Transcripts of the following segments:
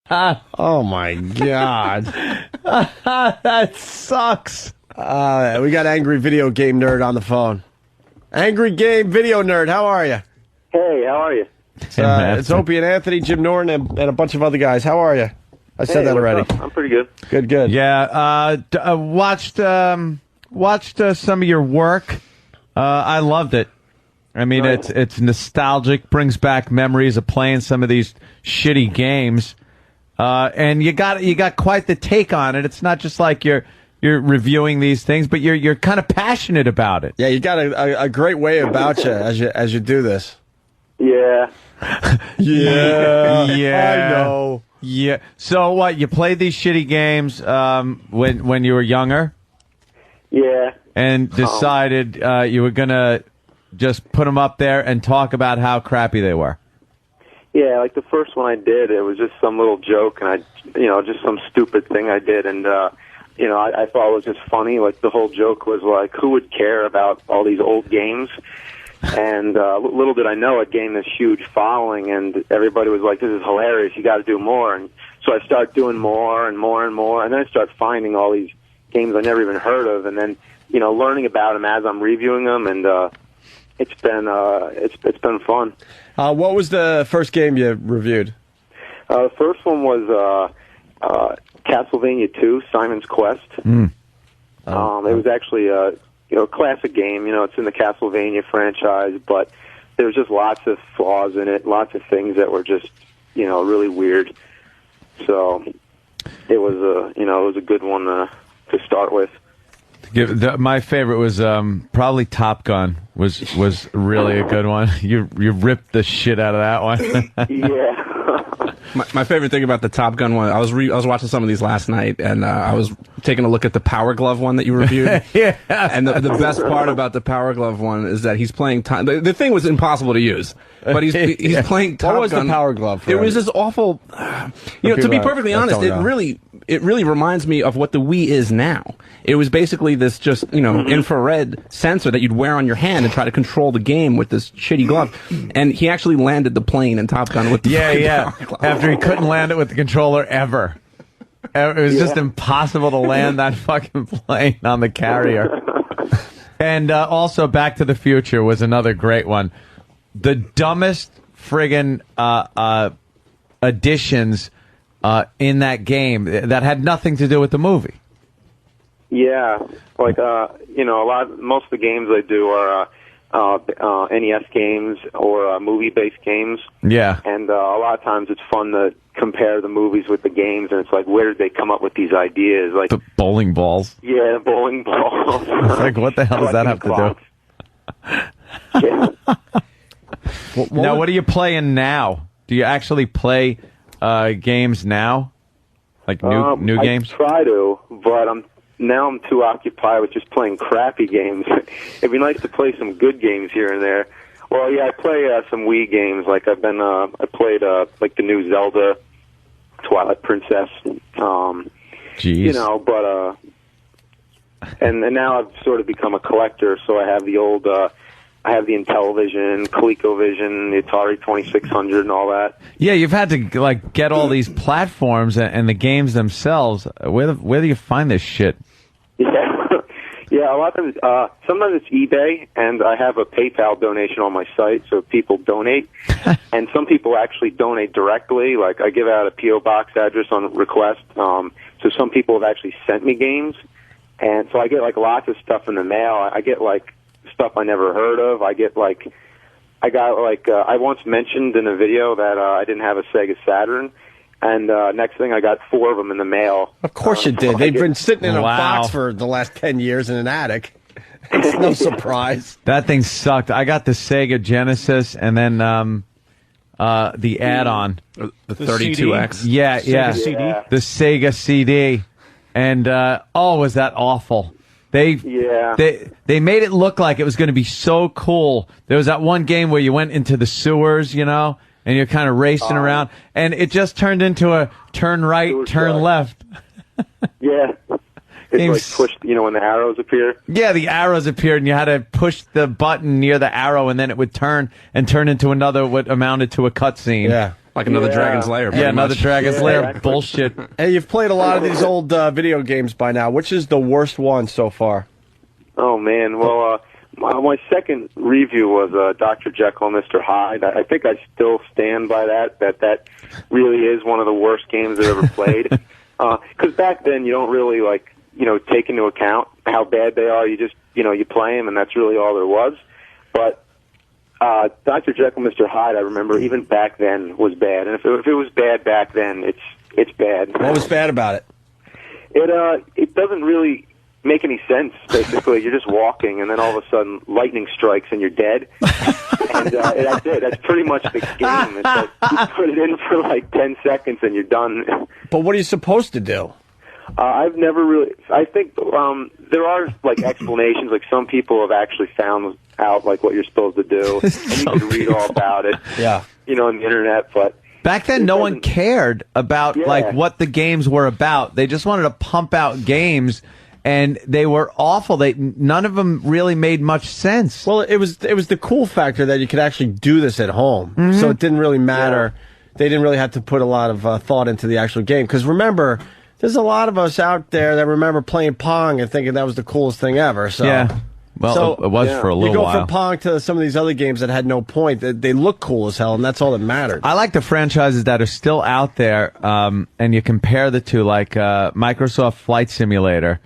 Oh, my God. That sucks. We got Angry Video Game Nerd on the phone. Angry Game Video Nerd, how are you? Hey, how are you? It's Opie and Anthony, Jim Norton, and a bunch of other guys. How are you? I said that already. I'm pretty good. Good. Yeah, watched some of your work. I loved it. I mean, Nice. it's nostalgic, brings back memories of playing some of these shitty games. And you got quite the take on it. It's not just like you're reviewing these things, but you're kind of passionate about it. Yeah, you got a great way about you as you do this. Yeah. Yeah. Yeah. I know. Yeah. So what? You played these shitty games when you were younger, Yeah. and decided you were gonna just put them up there and talk about how crappy they were. Yeah, like the first one I did, it was just some little joke, and just some stupid thing I did, and I thought it was just funny. Like the whole joke was like, who would care about all these old games? And little did I know it gained this huge following, and everybody was like, this is hilarious, you got to do more. And so I started doing more and more and more, and then I started finding all these games I never even heard of, and then learning about them as I'm reviewing them, and it's been fun. What was the first game you reviewed? The first one was Castlevania 2, Simon's Quest. It was actually a classic game. It's in the Castlevania franchise, but there was just lots of flaws in it, lots of things that were just really weird. So it was a good one to start with. My favorite was probably Top Gun. Was really a good one. You ripped the shit out of that one. Yeah. My favorite thing about the Top Gun one, I was watching some of these last night, and I was taking a look at the Power Glove one that you reviewed. Yeah. And the best part about the Power Glove one is that he's playing time. The thing was impossible to use, but he's playing Top Gun. What was the Power Glove? It was this awful. To be perfectly honest, it really reminds me of what the Wii is now. It was basically this just infrared sensor that you'd wear on your hand and try to control the game with this shitty glove. And he actually landed the plane in Top Gun with the Power Glove. After he couldn't land it with the controller ever. It was just impossible to land that fucking plane on the carrier. And also Back to the Future was another great one. The dumbest friggin' additions in that game that had nothing to do with the movie. Yeah, like most of the games I do are NES games or movie-based games. Yeah, and a lot of times it's fun to compare the movies with the games, and it's like, where did they come up with these ideas? Like the bowling balls. Yeah, bowling balls. It's like, what the hell does that have to do? Yeah. Now, what are you playing now? Do you actually play games now, like new games? I try to, but I'm too occupied with just playing crappy games. It'd be nice to play some good games here and there. Well, yeah, I play some Wii games. Like I played like the new Zelda, Twilight Princess. Jeez. But and now I've sort of become a collector. So I have the old, I have the Intellivision, ColecoVision, the Atari 2600, and all that. Yeah, you've had to like get all these platforms and the games themselves. Where do you find this shit? Yeah, a lot of times, sometimes it's eBay, and I have a PayPal donation on my site, so people donate. And some people actually donate directly. Like, I give out a P.O. box address on request. So some people have actually sent me games. And so I get, like, lots of stuff in the mail. I get, like, stuff I never heard of. I once mentioned in a video that I didn't have a Sega Saturn. And next thing, I got 4 of them in the mail. Of course you did. They've been sitting in a box for the last 10 years in an attic. It's no surprise. That thing sucked. I got the Sega Genesis and then the add-on. The 32X. Yeah. CD? The Sega CD. And, was that awful. They made it look like it was going to be so cool. There was that one game where you went into the sewers, and you're kind of racing around, and it just turned into a turn right, turn left. Yeah. It's like pushed, when the arrows appear. Yeah, the arrows appeared, and you had to push the button near the arrow, and then it would turn into another, what amounted to a cutscene. Yeah. Like another Dragon's Lair. Yeah, another Dragon's Lair exactly. bullshit. And you've played a lot of these old video games by now. Which is the worst one so far? Oh, man. Well, my second review was Dr. Jekyll and Mr. Hyde. I think I still stand by that really is one of the worst games I've ever played. Because back then, you don't really, take into account how bad they are. You just, you play them, and that's really all there was. But Dr. Jekyll and Mr. Hyde, I remember, even back then was bad. And if it was bad back then, it's bad. What was bad about it? It doesn't really make any sense, basically. You're just walking, and then all of a sudden, lightning strikes, and you're dead. And that's it. That's pretty much the game. It's like, you put it in for 10 seconds, and you're done. But what are you supposed to do? I've never really... I think there are, explanations. Some people have actually found out, what you're supposed to do. And you can read all about it, Yeah. On the Internet, but... Back then, no one cared about, what the games were about. They just wanted to pump out games, and they were awful. None of them really made much sense. Well, it was the cool factor that you could actually do this at home. Mm-hmm. So it didn't really matter. Yeah. They didn't really have to put a lot of thought into the actual game. Because remember, there's a lot of us out there that remember playing Pong and thinking that was the coolest thing ever. So, yeah. Well, it was for a little while. You go from Pong to some of these other games that had no point. They look cool as hell, and that's all that mattered. I like the franchises that are still out there, and you compare the two, Microsoft Flight Simulator.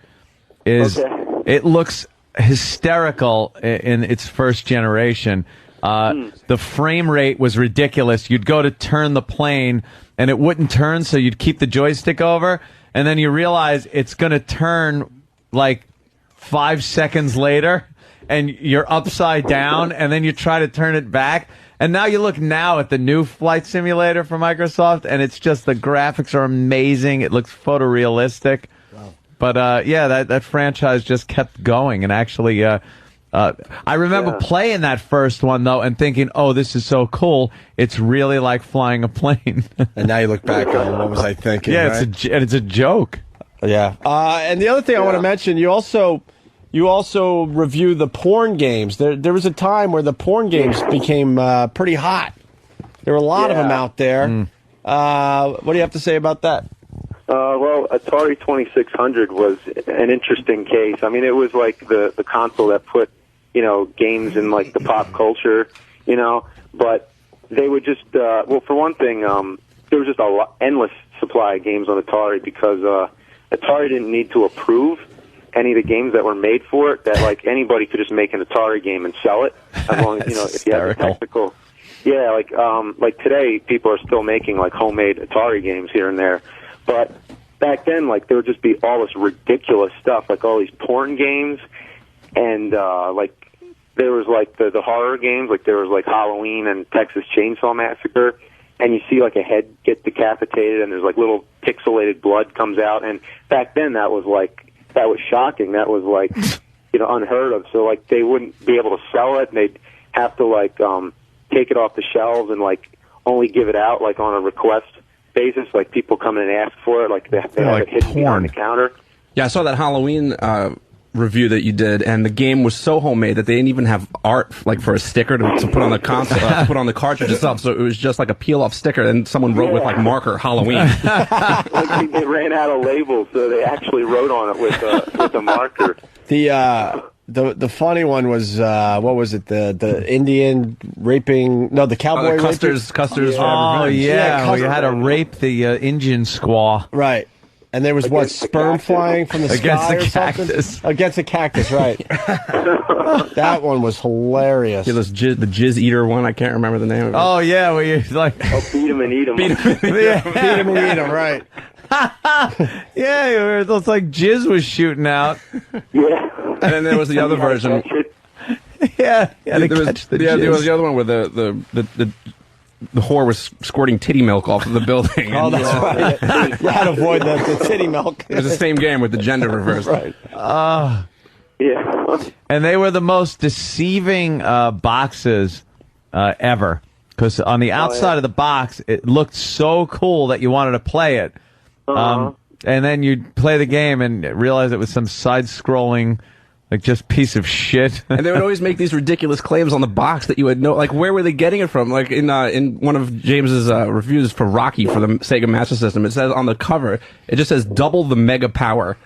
It looks hysterical in its first generation. The frame rate was ridiculous. You'd go to turn the plane, and it wouldn't turn, so you'd keep the joystick over, and then you realize it's going to turn 5 seconds later, and you're upside down, and then you try to turn it back. And now you look at the new Flight Simulator from Microsoft, and it's just the graphics are amazing. It looks photorealistic. Wow. But, that franchise just kept going. And actually, I remember playing that first one, though, and thinking, oh, this is so cool. It's really like flying a plane. And now you look back on what was I thinking? Yeah, right? it's a joke. Yeah. And the other thing I want to mention, you also review the porn games. There was a time where the porn games became pretty hot. There were a lot of them out there. What do you have to say about that? Well, Atari 2600 was an interesting case. I mean, it was the console that put, games in the pop culture, but they would just, for one thing, there was just endless supply of games on Atari because Atari didn't need to approve any of the games that were made for it. That anybody could just make an Atari game and sell it as long as if you have the technical. Yeah, like today, people are still making homemade Atari games here and there, but back then, there would just be all this ridiculous stuff, all these porn games, and there was the horror games, there was Halloween and Texas Chainsaw Massacre. And you see a head get decapitated, and there's little pixelated blood comes out. And back then, that was shocking. That was unheard of. So they wouldn't be able to sell it, and they'd have to take it off the shelves and only give it out on a request basis. People come in and ask for it, they have it hidden behind the counter. Yeah, I saw that Halloween review that you did, and the game was so homemade that they didn't even have art for a sticker to put on the console, to put on the cartridge itself. So it was just a peel-off sticker, and someone wrote with marker Halloween. They ran out of labels, so they actually wrote on it with a marker. The funny one was what was it? The Indian raping? No, the cowboy Custer's. Oh yeah, you had to rape the Indian squaw. Right. And there was sperm flying from the against sky the or cactus. Something? Against the cactus, right. That one was hilarious. Yeah, the jizz eater one, I can't remember the name of it. Oh, yeah, where you beat him and eat him. Beat him and eat him, right. Yeah, it looks like jizz was shooting out. Yeah. And then there was the other version. Yeah, there was the other one where the whore was squirting titty milk off of the building. Oh, that's right. You had to avoid the titty milk. It was the same game with the gender reversed. Right. Yeah. And they were the most deceiving boxes ever. Because on the outside of the box, it looked so cool that you wanted to play it. And then you'd play the game and realize it was some side-scrolling Like, just piece of shit. And they would always make these ridiculous claims on the box that you would know. Like, where were they getting it from? Like, in one of James's reviews for Rocky for the Sega Master System, it says on the cover, it just says double the mega power.